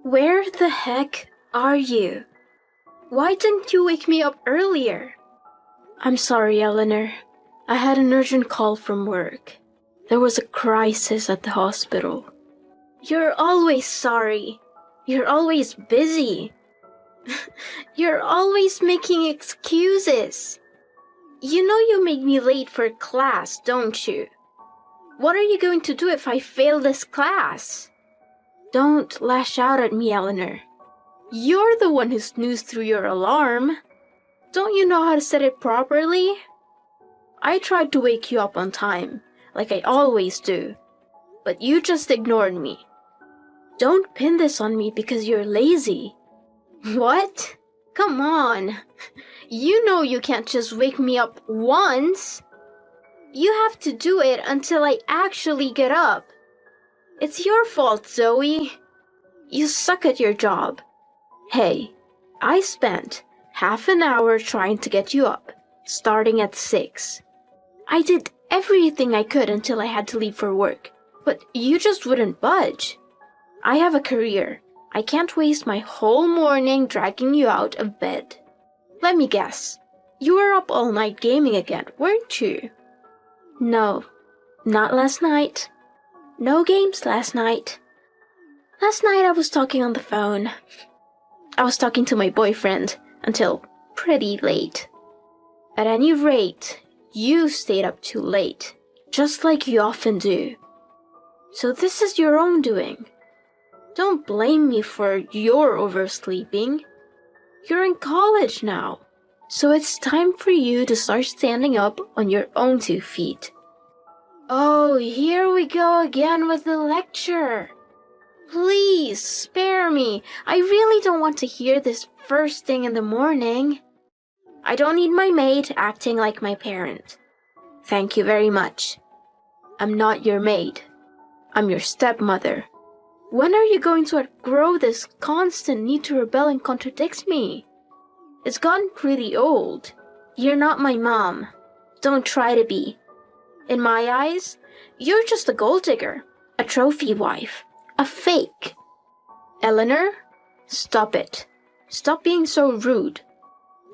Where the heck are you? Why didn't you wake me up earlier? I'm sorry, Eleanor. I had an urgent call from work. There was a crisis at the hospital. You're always sorry. You're always busy. You're always making excuses. You know you made me late for class, don't you? What are you going to do if I fail this class? Don't lash out at me, Eleanor. You're the one who snoozed through your alarm. Don't you know how to set it properly? I tried to wake you up on time, like I always do, but you just ignored me. Don't pin this on me because you're lazy. What? Come on. You know you can't just wake me up once. You have to do it until I actually get up. It's your fault, Zoe. You suck at your job. Hey, I spent half an hour trying to get you up, starting at 6. I did everything I could until I had to leave for work, but you just wouldn't budge. I have a career. I can't waste my whole morning dragging you out of bed. Let me guess. You were up all night gaming again, weren't you? No, not last night. No games last night. Last night I was talking on the phone. I was talking to my boyfriend until pretty late. At any rate, you stayed up too late, just like you often do. So this is your own doing. Don't blame me for your oversleeping. You're in college now, so it's time for you to start standing up on your own 2 feet. Oh, here we go again with the lecture. Please, spare me. I really don't want to hear this first thing in the morning. I don't need my maid acting like my parent. Thank you very much. I'm not your maid. I'm your stepmother. When are you going to outgrow this constant need to rebel and contradict me? It's gotten pretty old. You're not my mom. Don't try to be. In my eyes, you're just a gold digger, a trophy wife, a fake. Eleanor, stop it. Stop being so rude.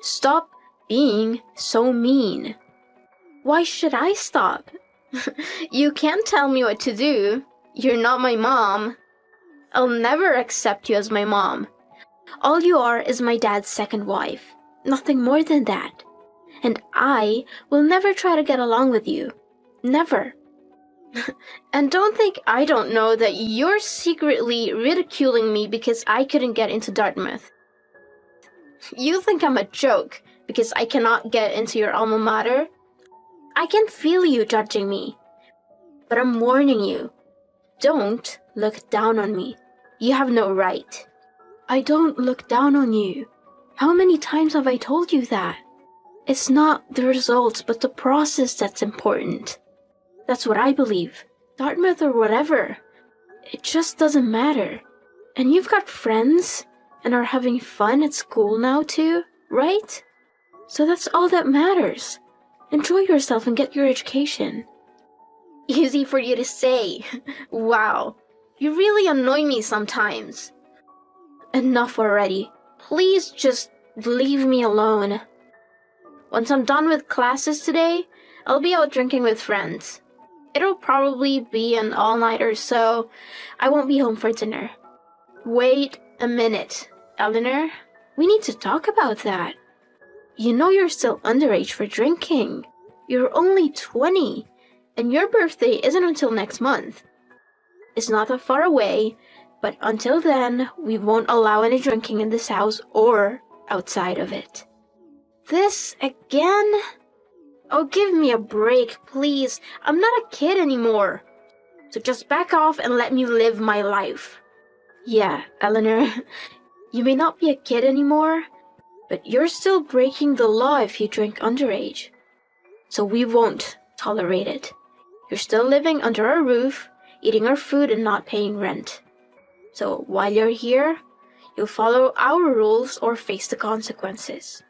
Stop being so mean. Why should I stop? You can't tell me what to do. You're not my mom. I'll never accept you as my mom. All you are is my dad's second wife. Nothing more than that. And I will never try to get along with you. Never. And don't think I don't know that you're secretly ridiculing me because I couldn't get into Dartmouth. You think I'm a joke because I cannot get into your alma mater? I can feel you judging me. But I'm warning you. Don't look down on me. You have no right. I don't look down on you. How many times have I told you that? It's not the results, but the process that's important. That's what I believe. Dartmouth or whatever. It just doesn't matter. And you've got friends and are having fun at school now too, right? So that's all that matters. Enjoy yourself and get your education. Easy for you to say. Wow. You really annoy me sometimes. Enough already. Please just leave me alone. Once I'm done with classes today, I'll be out drinking with friends. It'll probably be an all-nighter, so I won't be home for dinner. Wait a minute, Eleanor. We need to talk about that. You know you're still underage for drinking. You're only 20, and your birthday isn't until next month. It's not that far away, but until then, we won't allow any drinking in this house or outside of it. This again? Oh, give me a break, please. I'm not a kid anymore. So just back off and let me live my life. Yeah, Eleanor, you may not be a kid anymore, but you're still breaking the law if you drink underage. So we won't tolerate it. You're still living under our roof, eating our food and not paying rent. So while you're here, you'll follow our rules or face the consequences.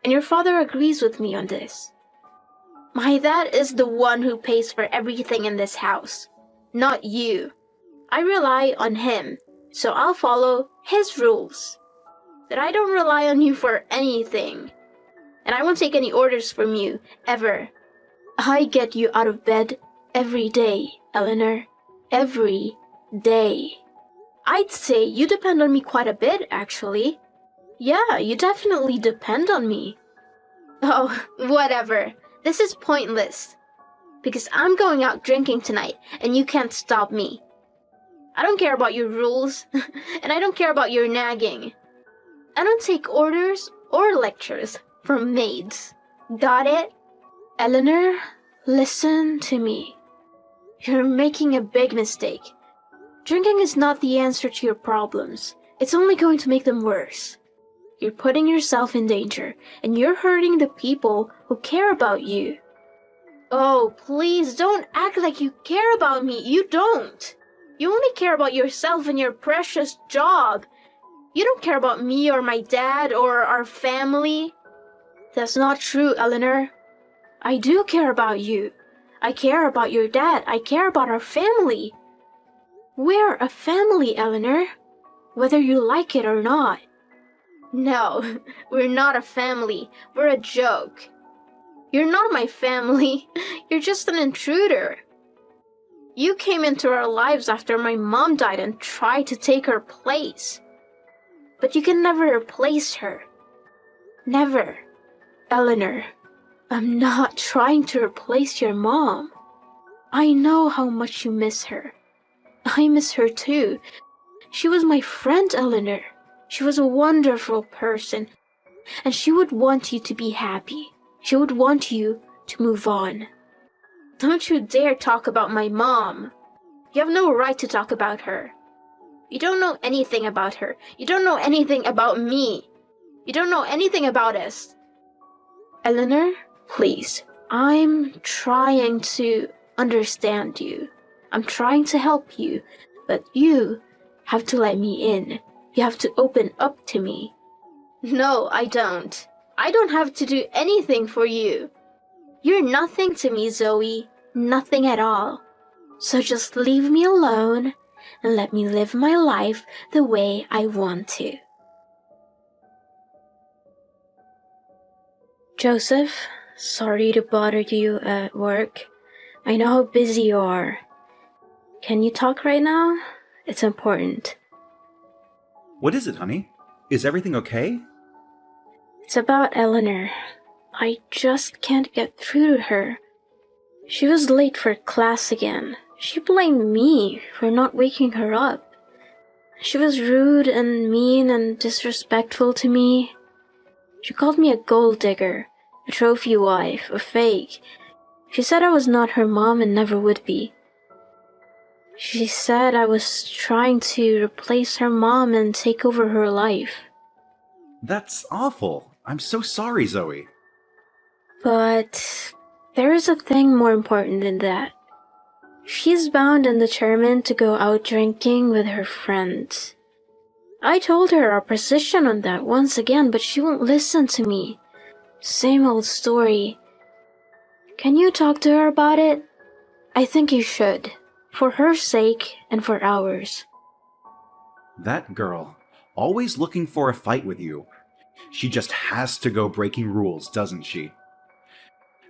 And your father agrees with me on this. My dad is the one who pays for everything in this house, not you. I rely on him, So I'll follow his rules. That I don't rely on you for anything. And I won't take any orders from you, ever. I get you out of bed every day, Eleanor. Every day. I'd say you depend on me quite a bit, actually. Yeah, you definitely depend on me. Oh, whatever. This is pointless. Because I'm going out drinking tonight, and you can't stop me. I don't care about your rules, and I don't care about your nagging. I don't take orders or lectures from maids. Got it? Eleanor, listen to me. You're making a big mistake. Drinking is not the answer to your problems. It's only going to make them worse. You're putting yourself in danger, and you're hurting the people who care about you. Oh, please don't act like you care about me. You don't. You only care about yourself and your precious job. You don't care about me or my dad or our family. That's not true, Eleanor. I do care about you. I care about your dad. I care about our family. We're a family, Eleanor. Whether you like it or not. No, we're not a family. We're a joke. You're not my family. You're just an intruder. You came into our lives after my mom died and tried to take her place. But you can never replace her. Never. Eleanor, I'm not trying to replace your mom. I know how much you miss her. I miss her too. She was my friend, Eleanor. She was a wonderful person, and she would want you to be happy. She would want you to move on. Don't you dare talk about my mom. You have no right to talk about her. You don't know anything about her. You don't know anything about me. You don't know anything about us. Eleanor, please. I'm trying to understand you. I'm trying to help you, but you have to let me in. You have to open up to me. No, I don't. I don't have to do anything for you. You're nothing to me, Zoe. Nothing at all. So just leave me alone and let me live my life the way I want to. Joseph, sorry to bother you at work. I know how busy you are. Can you talk right now? It's important. What is it, honey? Is everything okay? It's about Eleanor. I just can't get through to her. She was late for class again. She blamed me for not waking her up. She was rude and mean and disrespectful to me. She called me a gold digger, a trophy wife, a fake. She said I was not her mom and never would be. She said I was trying to replace her mom and take over her life. That's awful. I'm so sorry, Zoe. But there is a thing more important than that. She's bound and determined to go out drinking with her friends. I told her our position on that once again, but she won't listen to me. Same old story. Can you talk to her about it? I think you should. For her sake and for ours. That girl, always looking for a fight with you. She just has to go breaking rules, doesn't she?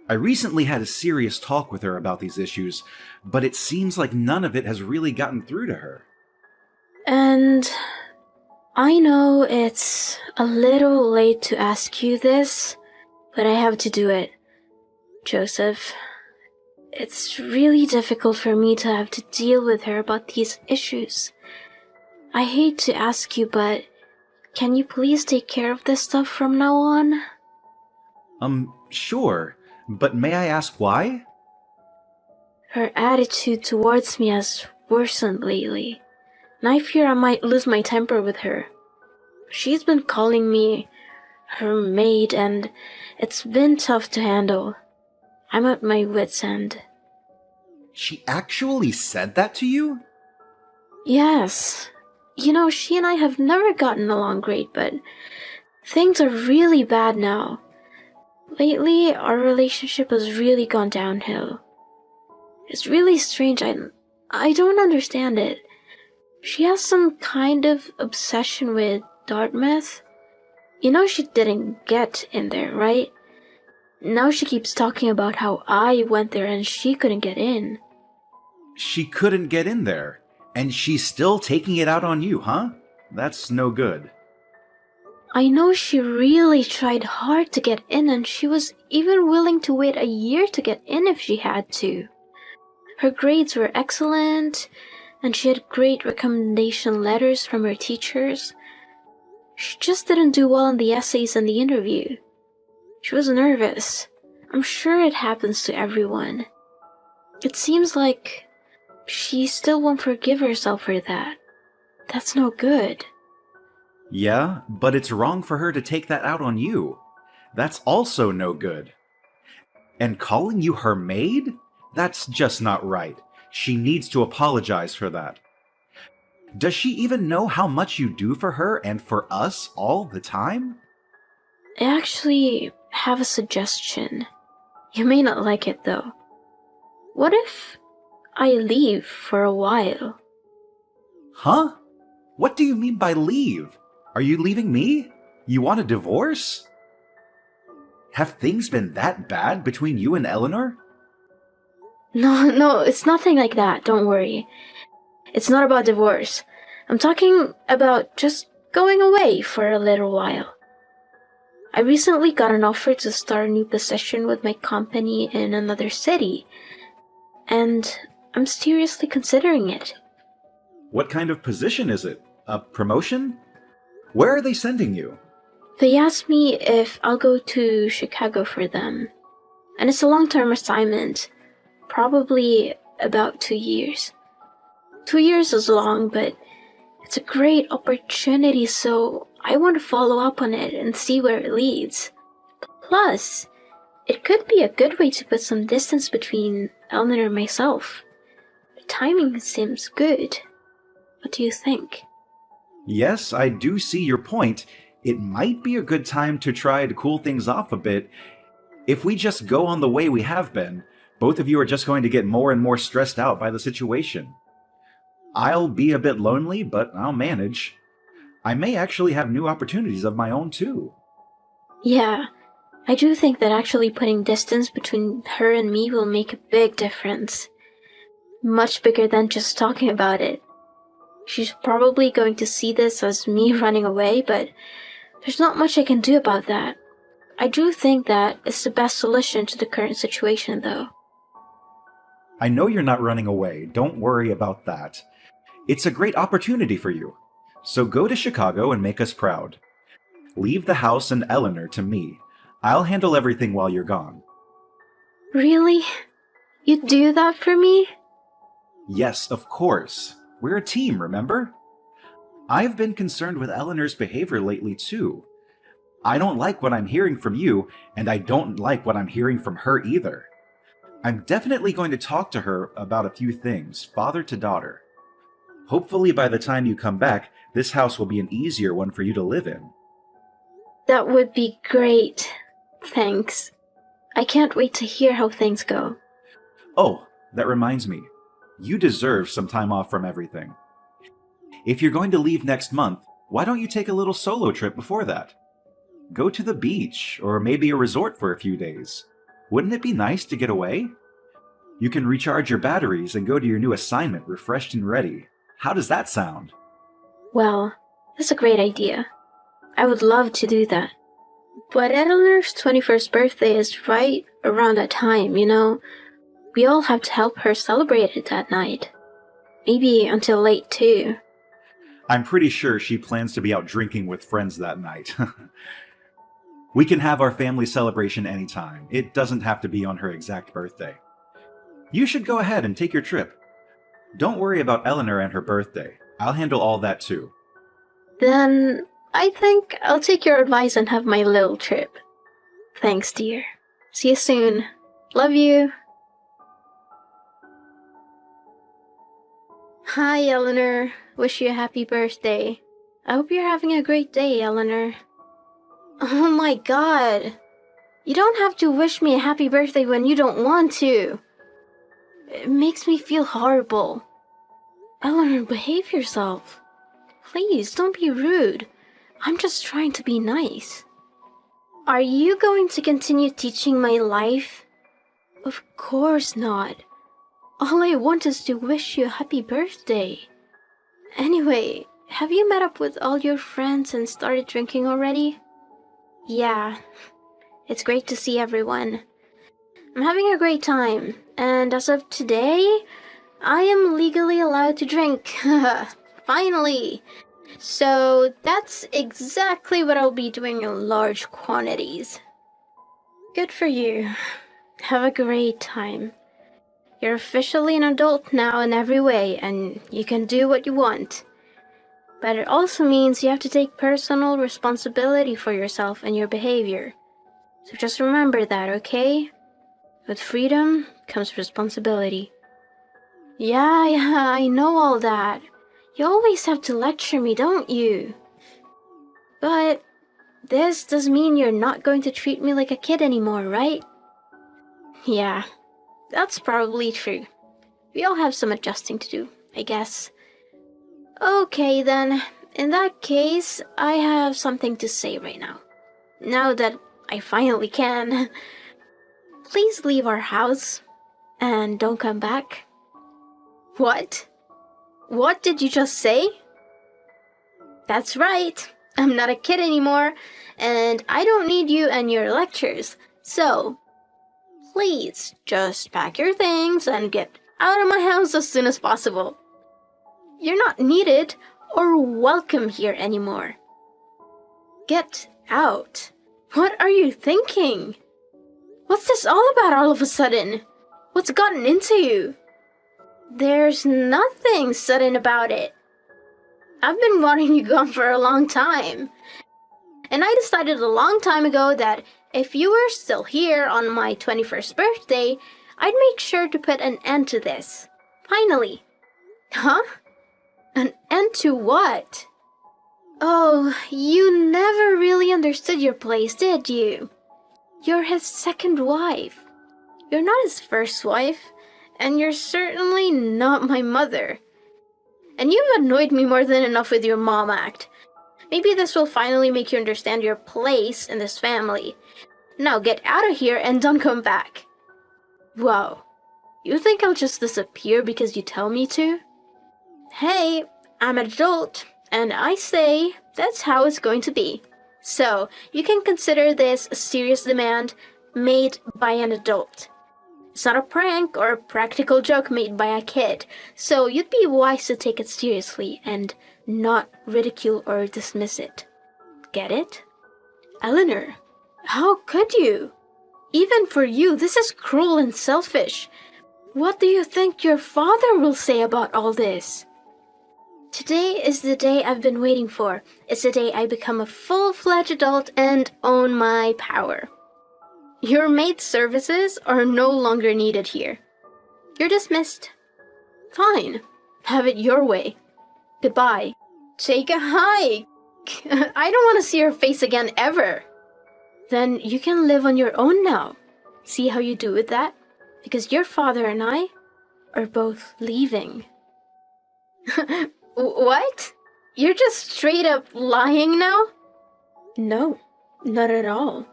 I recently had a serious talk with her about these issues, but it seems like none of it has really gotten through to her. And I know it's a little late to ask you this, but I have to do it. Joseph, it's really difficult for me to have to deal with her about these issues. I hate to ask you, but can you please take care of this stuff from now on? Sure, but may I ask why? Her attitude towards me has worsened lately, and I fear I might lose my temper with her. She's been calling me her maid, and it's been tough to handle. I'm at my wit's end. She actually said that to you? Yes. You know, she and I have never gotten along great, but things are really bad now. Lately, our relationship has really gone downhill. It's really strange. I don't understand it. She has some kind of obsession with Dartmouth. You know she didn't get in there, right? Now she keeps talking about how I went there and she couldn't get in. She couldn't get in there, and she's still taking it out on you, huh? That's no good. I know she really tried hard to get in, and she was even willing to wait a year to get in if she had to. Her grades were excellent, and she had great recommendation letters from her teachers. She just didn't do well in the essays and the interview. She was nervous. I'm sure it happens to everyone. It seems like she still won't forgive herself for that. That's no good. Yeah, but it's wrong for her to take that out on you. That's also no good. And calling you her maid? That's just not right. She needs to apologize for that. Does she even know how much you do for her and for us all the time? I actually have a suggestion. You may not like it though. What if I leave for a while? Huh? What do you mean by leave? Are you leaving me? You want a divorce? Have things been that bad between you and Eleanor? No, it's nothing like that, don't worry. It's not about divorce. I'm talking about just going away for a little while. I recently got an offer to start a new position with my company in another city, and I'm seriously considering it. What kind of position is it? A promotion? Where are they sending you? They asked me if I'll go to Chicago for them, and it's a long-term assignment, probably about 2 years. 2 years is long, but it's a great opportunity, so I want to follow up on it and see where it leads. Plus, it could be a good way to put some distance between Eleanor and myself. The timing seems good. What do you think? Yes, I do see your point. It might be a good time to try to cool things off a bit. If we just go on the way we have been, both of you are just going to get more and more stressed out by the situation. I'll be a bit lonely, but I'll manage. I may actually have new opportunities of my own too. Yeah, I do think that actually putting distance between her and me will make a big difference. Much bigger than just talking about it. She's probably going to see this as me running away, but there's not much I can do about that. I do think that it's the best solution to the current situation, though. I know you're not running away. Don't worry about that. It's a great opportunity for you. So go to Chicago and make us proud. Leave the house and Eleanor to me. I'll handle everything while you're gone. Really? You'd do that for me? Yes, of course. We're a team, remember? I've been concerned with Eleanor's behavior lately, too. I don't like what I'm hearing from you, and I don't like what I'm hearing from her either. I'm definitely going to talk to her about a few things, father to daughter. Hopefully by the time you come back, this house will be an easier one for you to live in. That would be great. Thanks. I can't wait to hear how things go. Oh, that reminds me. You deserve some time off from everything. If you're going to leave next month, why don't you take a little solo trip before that? Go to the beach, or maybe a resort for a few days. Wouldn't it be nice to get away? You can recharge your batteries and go to your new assignment refreshed and ready. How does that sound? Well, that's a great idea. I would love to do that. But Eleanor's 21st birthday is right around that time, you know? We all have to help her celebrate it that night. Maybe until late, too. I'm pretty sure she plans to be out drinking with friends that night. We can have our family celebration anytime. It doesn't have to be on her exact birthday. You should go ahead and take your trip. Don't worry about Eleanor and her birthday. I'll handle all that too. Then I think I'll take your advice and have my little trip. Thanks, dear. See you soon. Love you. Hi, Eleanor. Wish you a happy birthday. I hope you're having a great day, Eleanor. Oh my god. You don't have to wish me a happy birthday when you don't want to. It makes me feel horrible. Eleanor, behave yourself. Please, don't be rude. I'm just trying to be nice. Are you going to continue teaching my life? Of course not. All I want is to wish you a happy birthday. Anyway, have you met up with all your friends and started drinking already? Yeah, it's great to see everyone. I'm having a great time, and as of today, I am legally allowed to drink. Finally! So that's exactly what I'll be doing in large quantities. Good for you. Have a great time. You're officially an adult now in every way, and you can do what you want. But it also means you have to take personal responsibility for yourself and your behavior. So just remember that, okay? With freedom comes responsibility. Yeah, I know all that. You always have to lecture me, don't you? But this does mean you're not going to treat me like a kid anymore, right? Yeah, that's probably true. We all have some adjusting to do, I guess. Okay then, in that case, I have something to say right now. Now that I finally can. Please leave our house, and don't come back. What? What did you just say? That's right, I'm not a kid anymore, and I don't need you and your lectures, so please just pack your things and get out of my house as soon as possible. You're not needed or welcome here anymore. Get out. What are you thinking? What's this all about all of a sudden? What's gotten into you? There's nothing sudden about it. I've been wanting you gone for a long time. And I decided a long time ago that if you were still here on my 21st birthday, I'd make sure to put an end to this. Finally. Huh? An end to what? Oh, you never really understood your place, did you? You're his second wife. You're not his first wife, and you're certainly not my mother. And you've annoyed me more than enough with your mom act. Maybe this will finally make you understand your place in this family. Now get out of here and don't come back. Whoa, you think I'll just disappear because you tell me to? Hey, I'm an adult, and I say that's how it's going to be. So, you can consider this a serious demand made by an adult. It's not a prank or a practical joke made by a kid, so you'd be wise to take it seriously and not ridicule or dismiss it. Get it? Eleanor, how could you? Even for you, this is cruel and selfish. What do you think your father will say about all this? Today is the day I've been waiting for. It's the day I become a full-fledged adult and own my power. Your maid services are no longer needed here. You're dismissed. Fine. Have it your way. Goodbye. Take a hike. I don't want to see your face again ever. Then you can live on your own now. See how you do with that? Because your father and I are both leaving. What? You're just straight up lying now? No, not at all.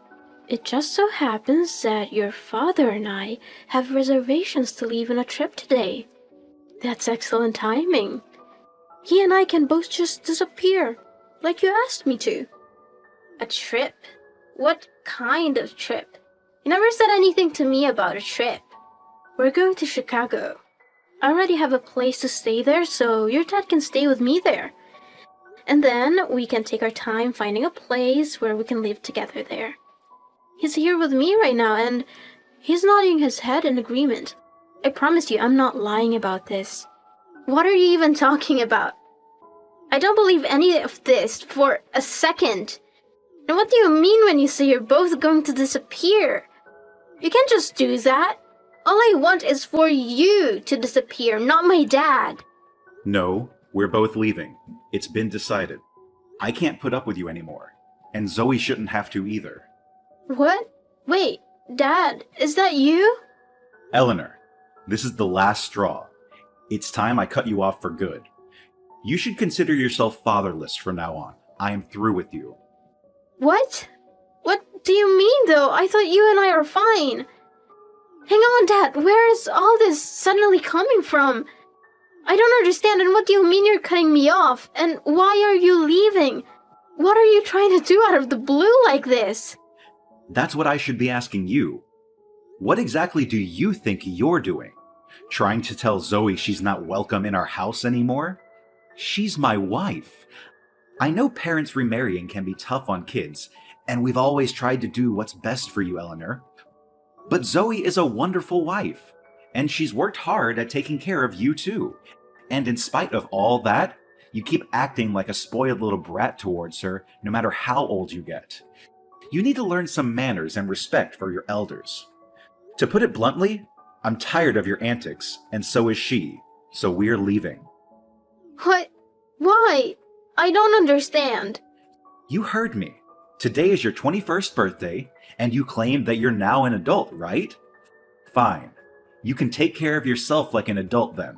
It just so happens that your father and I have reservations to leave on a trip today. That's excellent timing. He and I can both just disappear, like you asked me to. A trip? What kind of trip? You never said anything to me about a trip. We're going to Chicago. I already have a place to stay there, so your dad can stay with me there. And then we can take our time finding a place where we can live together there. He's here with me right now, and he's nodding his head in agreement. I promise you, I'm not lying about this. What are you even talking about? I don't believe any of this for a second. And what do you mean when you say you're both going to disappear? You can't just do that. All I want is for you to disappear, not my dad. No, we're both leaving. It's been decided. I can't put up with you anymore. And Zoe shouldn't have to either. What? Wait, Dad, is that you? Eleanor, this is the last straw. It's time I cut you off for good. You should consider yourself fatherless from now on. I am through with you. What? What do you mean, though? I thought you and I are fine. Hang on, Dad. Where is all this suddenly coming from? I don't understand, and what do you mean you're cutting me off? And why are you leaving? What are you trying to do out of the blue like this? That's what I should be asking you. What exactly do you think you're doing? Trying to tell Zoe she's not welcome in our house anymore? She's my wife. I know parents remarrying can be tough on kids, and we've always tried to do what's best for you, Eleanor. But Zoe is a wonderful wife, and she's worked hard at taking care of you too. And in spite of all that, you keep acting like a spoiled little brat towards her, no matter how old you get. You need to learn some manners and respect for your elders. To put it bluntly, I'm tired of your antics, and so is she, so we're leaving. What? Why? I don't understand. You heard me. Today is your 21st birthday, and you claim that you're now an adult, right? Fine. You can take care of yourself like an adult then.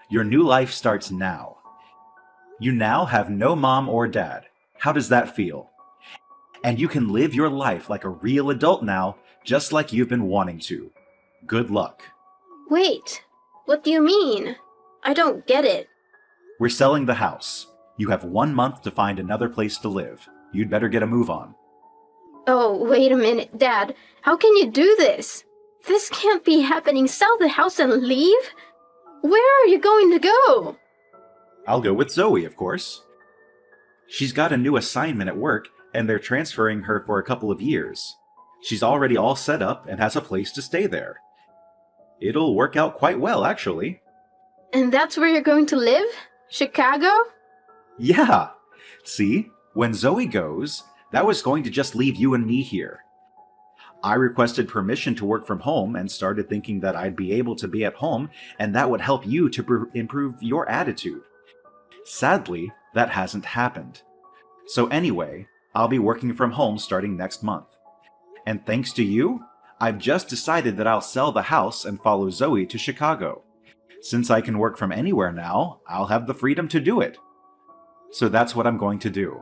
Your new life starts now. You now have no mom or dad. How does that feel? And you can live your life like a real adult now, just like you've been wanting to. Good luck. Wait, what do you mean? I don't get it. We're selling the house. You have 1 month to find another place to live. You'd better get a move on. Oh, wait a minute, Dad. How can you do this? This can't be happening. Sell the house and leave? Where are you going to go? I'll go with Zoe, of course. She's got a new assignment at work, and they're transferring her for a couple of years. She's already all set up and has a place to stay there. It'll work out quite well, actually. And that's where you're going to live? Chicago? Yeah! See, when Zoe goes, that was going to just leave you and me here. I requested permission to work from home and started thinking that I'd be able to be at home and that would help you to improve your attitude. Sadly, that hasn't happened. So anyway, I'll be working from home starting next month. And thanks to you, I've just decided that I'll sell the house and follow Zoe to Chicago. Since I can work from anywhere now, I'll have the freedom to do it. So that's what I'm going to do.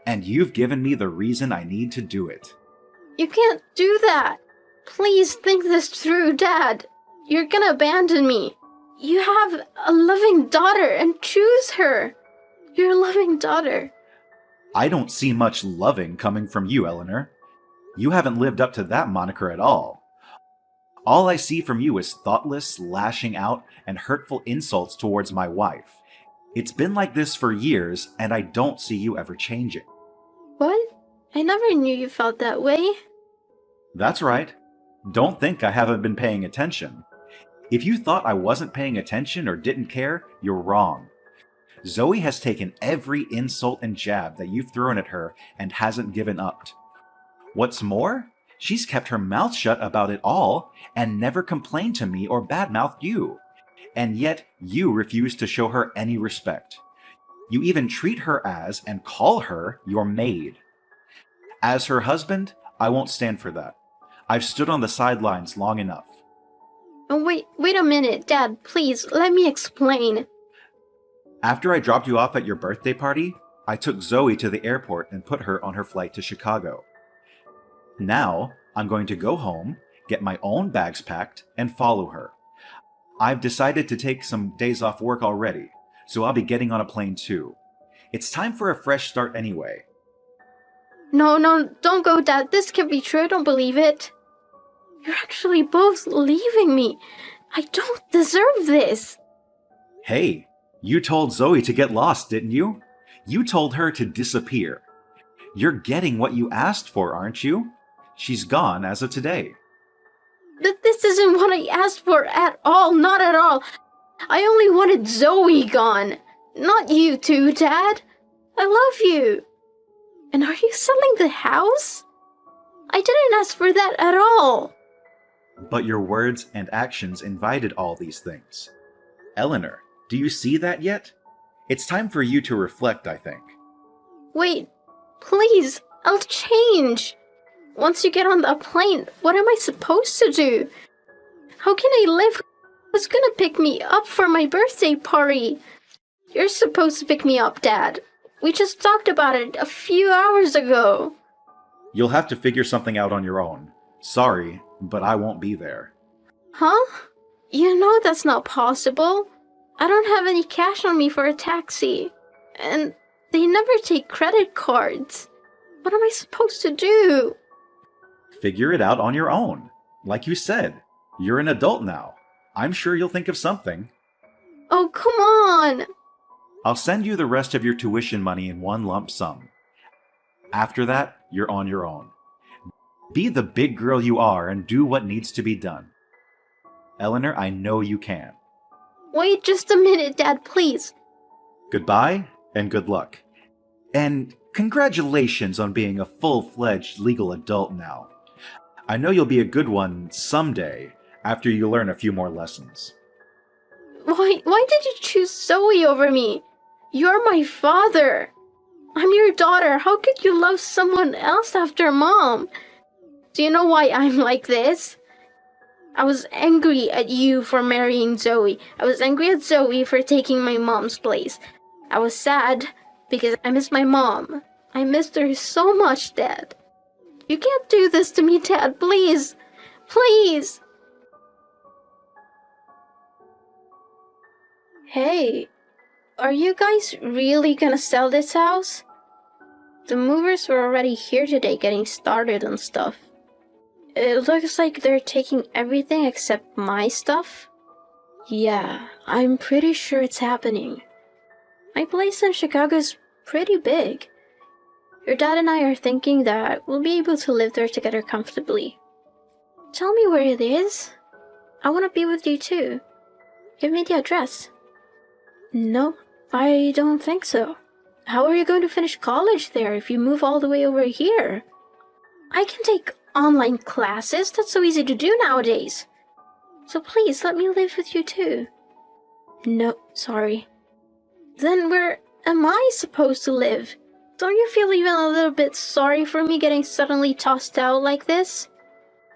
And you've given me the reason I need to do it. You can't do that. Please think this through, Dad. You're gonna abandon me. You have a loving daughter and choose her. Your loving daughter. I don't see much loving coming from you, Eleanor. You haven't lived up to that moniker at all. All I see from you is thoughtless lashing out and hurtful insults towards my wife. It's been like this for years, and I don't see you ever changing. What? I never knew you felt that way. That's right. Don't think I haven't been paying attention. If you thought I wasn't paying attention or didn't care, you're wrong. Zoe has taken every insult and jab that you've thrown at her and hasn't given up. What's more, she's kept her mouth shut about it all and never complained to me or badmouthed you. And yet, you refuse to show her any respect. You even treat her as and call her your maid. As her husband, I won't stand for that. I've stood on the sidelines long enough. Oh, wait a minute, Dad. Please, let me explain. After I dropped you off at your birthday party, I took Zoe to the airport and put her on her flight to Chicago. Now, I'm going to go home, get my own bags packed, and follow her. I've decided to take some days off work already, so I'll be getting on a plane too. It's time for a fresh start anyway. No, don't go, Dad. This can't be true. I don't believe it. You're actually both leaving me. I don't deserve this. Hey, you told Zoe to get lost, didn't you? You told her to disappear. You're getting what you asked for, aren't you? She's gone as of today. But this isn't what I asked for at all. Not at all. I only wanted Zoe gone. Not you too, Dad. I love you. And are you selling the house? I didn't ask for that at all. But your words and actions invited all these things. Eleanor, do you see that yet? It's time for you to reflect, I think. Wait, please, I'll change. Once you get on the plane, what am I supposed to do? How can I live was gonna pick me up for my birthday party. You're supposed to pick me up, Dad. We just talked about it a few hours ago. You'll have to figure something out on your own. Sorry, but I won't be there. Huh? You know that's not possible. I don't have any cash on me for a taxi. And they never take credit cards. What am I supposed to do? Figure it out on your own. Like you said, you're an adult now. I'm sure you'll think of something. Oh, come on! I'll send you the rest of your tuition money in one lump sum. After that, you're on your own. Be the big girl you are and do what needs to be done. Eleanor, I know you can. Wait just a minute, Dad, please. Goodbye, and good luck. And congratulations on being a full-fledged legal adult now. I know you'll be a good one someday, after you learn a few more lessons. Why did you choose Zoe over me? You're my father. I'm your daughter. How could you love someone else after Mom? Do you know why I'm like this? I was angry at you for marrying Zoe. I was angry at Zoe for taking my mom's place. I was sad because I miss my mom. I missed her so much, Dad. You can't do this to me, Dad. Please. Please. Hey, are you guys really gonna sell this house? The movers were already here today getting started on stuff. It looks like they're taking everything except my stuff. Yeah, I'm pretty sure it's happening. My place in Chicago is pretty big. Your dad and I are thinking that we'll be able to live there together comfortably. Tell me where it is. I want to be with you too. Give me the address. No, I don't think so. How are you going to finish college there if you move all the way over here? I can take online classes. That's so easy to do nowadays. So please let me live with you too. No, sorry. Then where am I supposed to live? Don't you feel even a little bit sorry for me getting suddenly tossed out like this?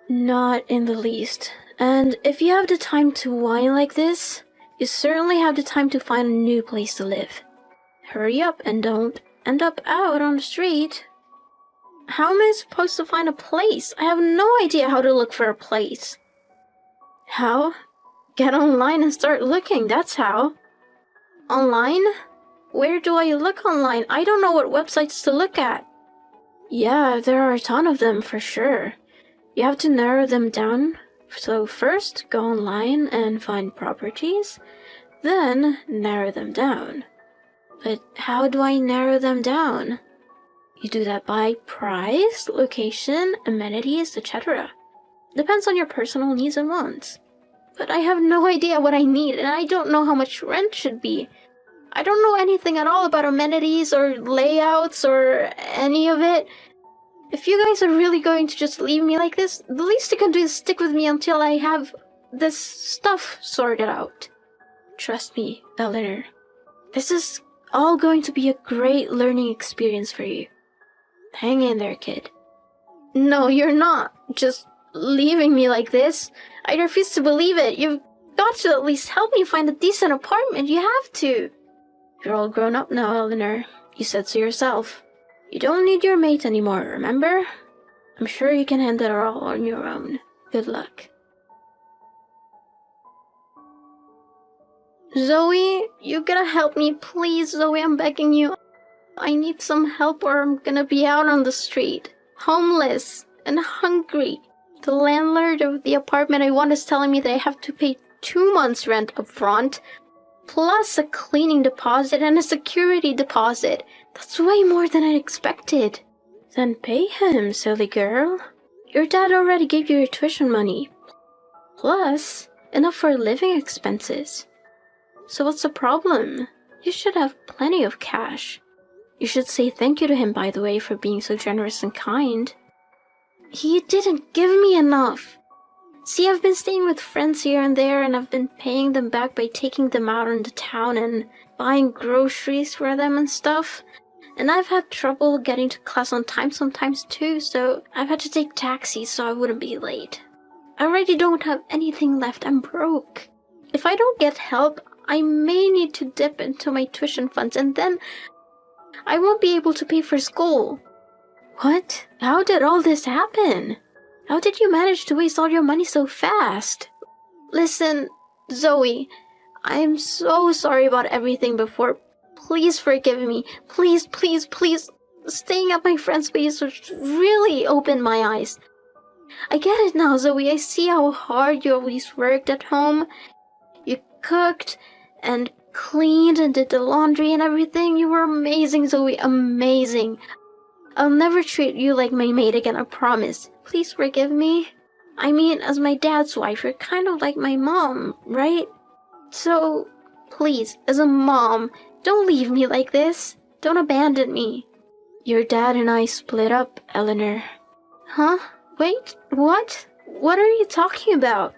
Not in the least. And if you have the time to whine like this, you certainly have the time to find a new place to live. Hurry up and don't end up out on the street. How am I supposed to find a place? I have no idea how to look for a place. How? Get online and start looking, that's how. Online? Where do I look online? I don't know what websites to look at. Yeah, there are a ton of them for sure. You have to narrow them down. So first, go online and find properties, then narrow them down. But how do I narrow them down? You do that by price, location, amenities, etc. Depends on your personal needs and wants. But I have no idea what I need, and I don't know how much rent should be. I don't know anything at all about amenities or layouts or any of it. If you guys are really going to just leave me like this, the least you can do is stick with me until I have this stuff sorted out. Trust me, Eleanor. This is all going to be a great learning experience for you. Hang in there, kid. No, you're not just leaving me like this. I refuse to believe it. You've got to at least help me find a decent apartment. You have to. You're all grown up now, Eleanor. You said so yourself. You don't need your mate anymore, remember? I'm sure you can handle it all on your own. Good luck. Zoe, you gotta help me, please, Zoe, I'm begging you. I need some help or I'm gonna be out on the street, homeless and hungry. The landlord of the apartment I want is telling me that I have to pay 2 months' rent up front, plus a cleaning deposit and a security deposit. That's way more than I expected. Then pay him, silly girl. Your dad already gave you your tuition money. Plus, enough for living expenses. So what's the problem? You should have plenty of cash. You should say thank you to him, by the way, for being so generous and kind. He didn't give me enough. See, I've been staying with friends here and there, and I've been paying them back by taking them out into town and buying groceries for them and stuff. And I've had trouble getting to class on time sometimes too, so I've had to take taxis so I wouldn't be late. I already don't have anything left, I'm broke. If I don't get help, I may need to dip into my tuition funds, and then I won't be able to pay for school. What? How did all this happen? How did you manage to waste all your money so fast? Listen, Zoe, I'm so sorry about everything before. Please forgive me. Please, please, please. Staying at my friend's place really opened my eyes. I get it now, Zoe. I see how hard you always worked at home. You cooked and cleaned and did the laundry and everything. You were amazing, Zoe. Amazing. I'll never treat you like my maid again, I promise. Please forgive me. I mean, as my dad's wife, you're kind of like my mom, right? So, please, as a mom, don't leave me like this. Don't abandon me. Your dad and I split up, Eleanor. Huh? Wait, what? What are you talking about?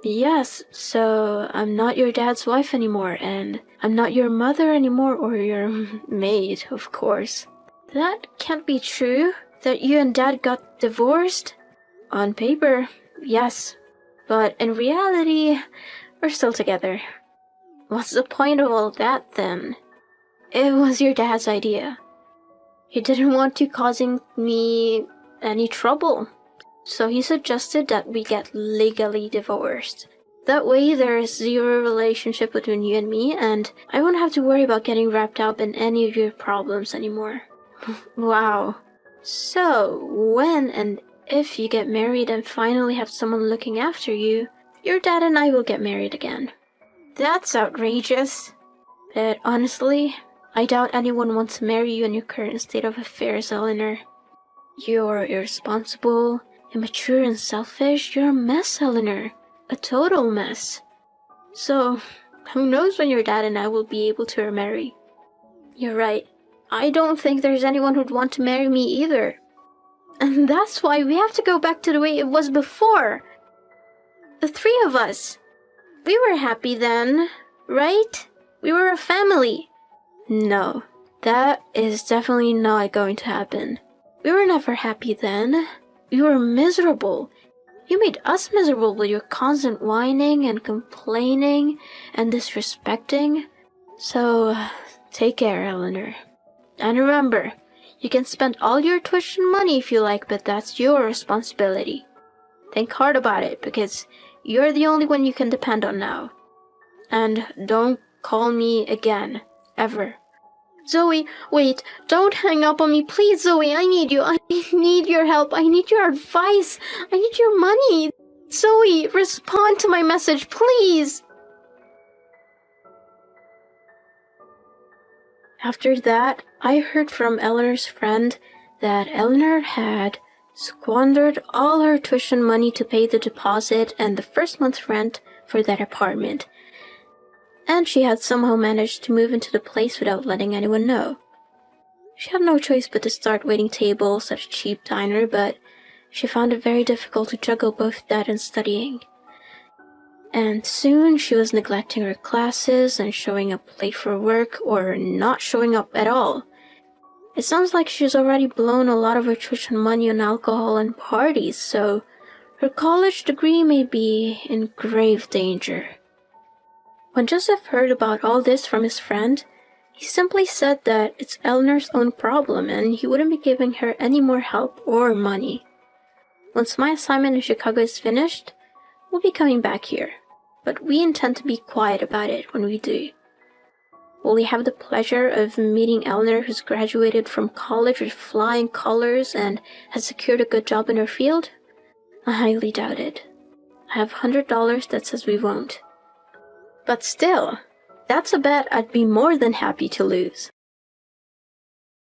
Yes, so I'm not your dad's wife anymore, and I'm not your mother anymore, or your maid, of course. That can't be true. That you and Dad got divorced? On paper, yes. But in reality, we're still together. What's the point of all that, then? It was your dad's idea. He didn't want you causing me any trouble. So he suggested that we get legally divorced. That way there is zero relationship between you and me, and I won't have to worry about getting wrapped up in any of your problems anymore. Wow. So, when and if you get married and finally have someone looking after you, your dad and I will get married again. That's outrageous. But honestly, I doubt anyone wants to marry you in your current state of affairs, Eleanor. You're irresponsible, immature and selfish. You're a mess, Eleanor. A total mess. So, who knows when your dad and I will be able to remarry. You're right. I don't think there's anyone who'd want to marry me either. And that's why we have to go back to the way it was before. The three of us. We were happy then, right? We were a family. No, that is definitely not going to happen. We were never happy then. We were miserable. You made us miserable with your constant whining and complaining and disrespecting. So, take care, Eleanor. And remember, you can spend all your tuition money if you like, but that's your responsibility. Think hard about it, because you're the only one you can depend on now. And don't call me again, ever. Zoe, wait, don't hang up on me. Please, Zoe, I need you. I need your help. I need your advice. I need your money. Zoe, respond to my message, please. After that, I heard from Eleanor's friend that Eleanor had squandered all her tuition money to pay the deposit and the first month's rent for that apartment. And she had somehow managed to move into the place without letting anyone know. She had no choice but to start waiting tables at a cheap diner, but she found it very difficult to juggle both that and studying. And soon she was neglecting her classes and showing up late for work or not showing up at all. It sounds like she's already blown a lot of her tuition money on alcohol and parties, so her college degree may be in grave danger. When Joseph heard about all this from his friend, he simply said that it's Eleanor's own problem and he wouldn't be giving her any more help or money. Once my assignment in Chicago is finished, we'll be coming back here, but we intend to be quiet about it when we do. Will we have the pleasure of meeting Eleanor, who's graduated from college with flying colors and has secured a good job in her field? I highly doubt it. I have $100 that says we won't. But still, that's a bet I'd be more than happy to lose.